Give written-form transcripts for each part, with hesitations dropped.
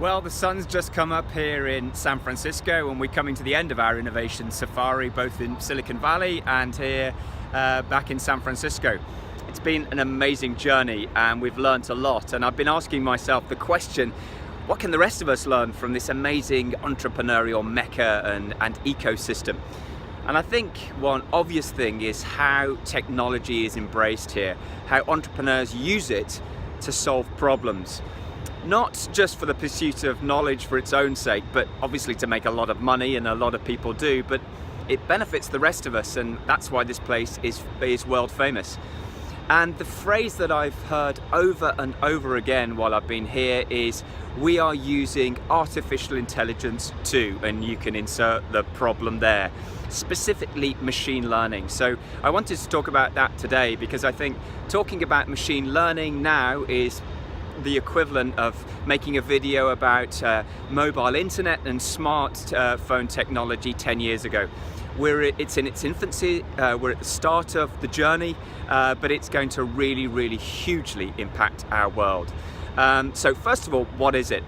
Well, the sun's just come up here in San Francisco and we're coming to the end of our innovation safari, both in Silicon Valley and here back in San Francisco. It's been an amazing journey and we've learnt a lot, and I've been asking myself the question, what can the rest of us learn from this amazing entrepreneurial mecca and ecosystem? And I think one obvious thing is how technology is embraced here, how entrepreneurs use it to solve problems. Not just for the pursuit of knowledge for its own sake, but obviously to make a lot of money, and a lot of people do, but it benefits the rest of us, and that's why this place is world famous. And the phrase that I've heard over and over again while I've been here is, we are using artificial intelligence too, and you can insert the problem there, specifically machine learning. So I wanted to talk about that today because I think talking about machine learning now is the equivalent of making a video about mobile internet and smartphone technology 10 years ago. It's in its infancy, we're at the start of the journey, but it's going to really hugely impact our world. So first of all, what is it?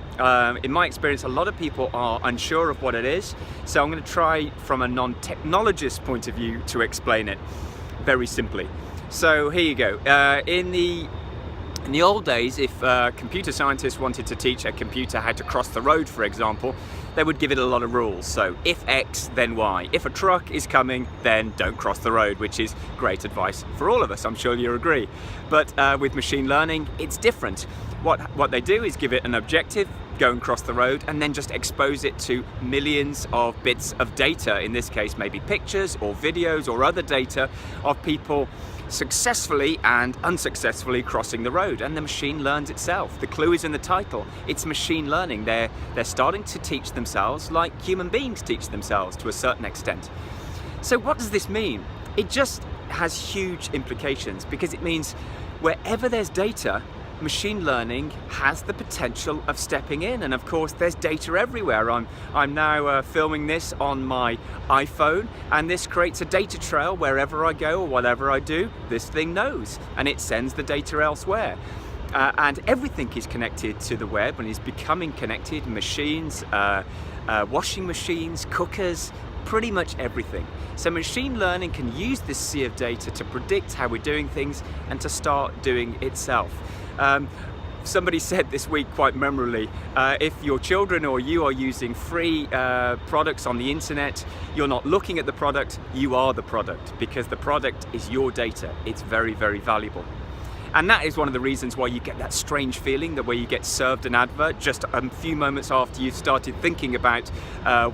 In my experience, a lot of people are unsure of what it is, so I'm going to try from a non-technologist point of view to explain it very simply. So here you go. In the old days, if computer scientists wanted to teach a computer how to cross the road, for example, they would give it a lot of rules. So if X, then Y. If a truck is coming, then don't cross the road, which is great advice for all of us, I'm sure you agree. But with machine learning, it's different. What they do is give it an objective, go and cross the road, and then just expose it to millions of bits of data, in this case maybe pictures or videos or other data of people successfully and unsuccessfully crossing the road, and the machine learns itself. The clue is in the title. It's machine learning. They're starting to teach themselves like human beings teach themselves to a certain extent. So what does this mean? It just has huge implications, because it means wherever there's data, machine learning has the potential of stepping in. And of course there's data everywhere. I'm now filming this on my iPhone, and this creates a data trail wherever I go or whatever I do. This thing knows, and it sends the data elsewhere. And everything is connected to the web and is becoming connected. Machines, washing machines, cookers, pretty much everything. So machine learning can use this sea of data to predict how we're doing things and to start doing itself. Somebody said this week quite memorably, if your children or you are using free products on the internet, you're not looking at the product, you are the product, because the product is your data. It's very valuable. And that is one of the reasons why you get that strange feeling, that where you get served an advert just a few moments after you've started thinking about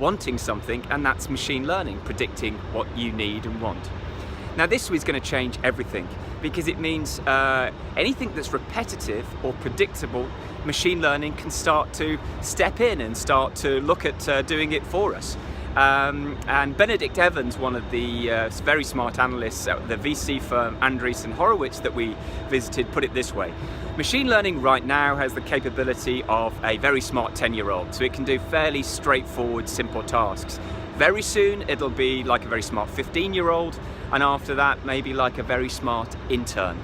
wanting something, and that's machine learning, predicting what you need and want. Now this is going to change everything, because it means anything that's repetitive or predictable, machine learning can start to step in and start to look at doing it for us. And Benedict Evans, one of the very smart analysts at the VC firm Andreessen Horowitz that we visited, put it this way: machine learning right now has the capability of a very smart 10-year-old, so it can do fairly straightforward, simple tasks. Very soon it'll be like a very smart 15-year-old, and after that maybe like a very smart intern.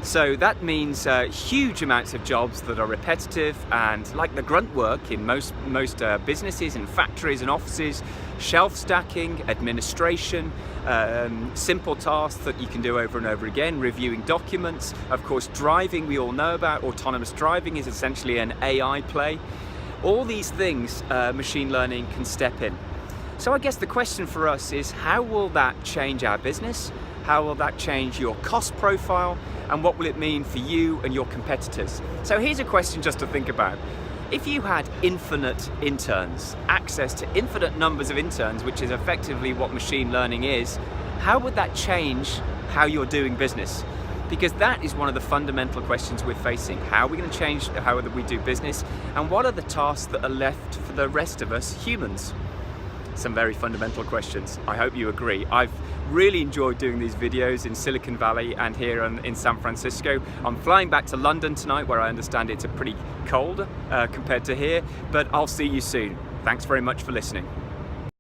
So that means huge amounts of jobs that are repetitive and like the grunt work in most businesses and factories and offices, shelf stacking, administration, simple tasks that you can do over and over again, reviewing documents. Of course, driving, we all know about. Autonomous driving is essentially an AI play. All these things machine learning can step in. So I guess the question for us is, how will that change our business? How will that change your cost profile? And what will it mean for you and your competitors? So here's a question just to think about. If you had infinite interns, access to infinite numbers of interns, which is effectively what machine learning is, how would that change how you're doing business? Because that is one of the fundamental questions we're facing. How are we going to change how we do business? And what are the tasks that are left for the rest of us humans? Some very fundamental questions. I hope you agree. I've really enjoyed doing these videos in Silicon Valley and here in San Francisco. I'm flying back to London tonight, where I understand it's a pretty cold compared to here, but I'll see you soon. Thanks very much for listening.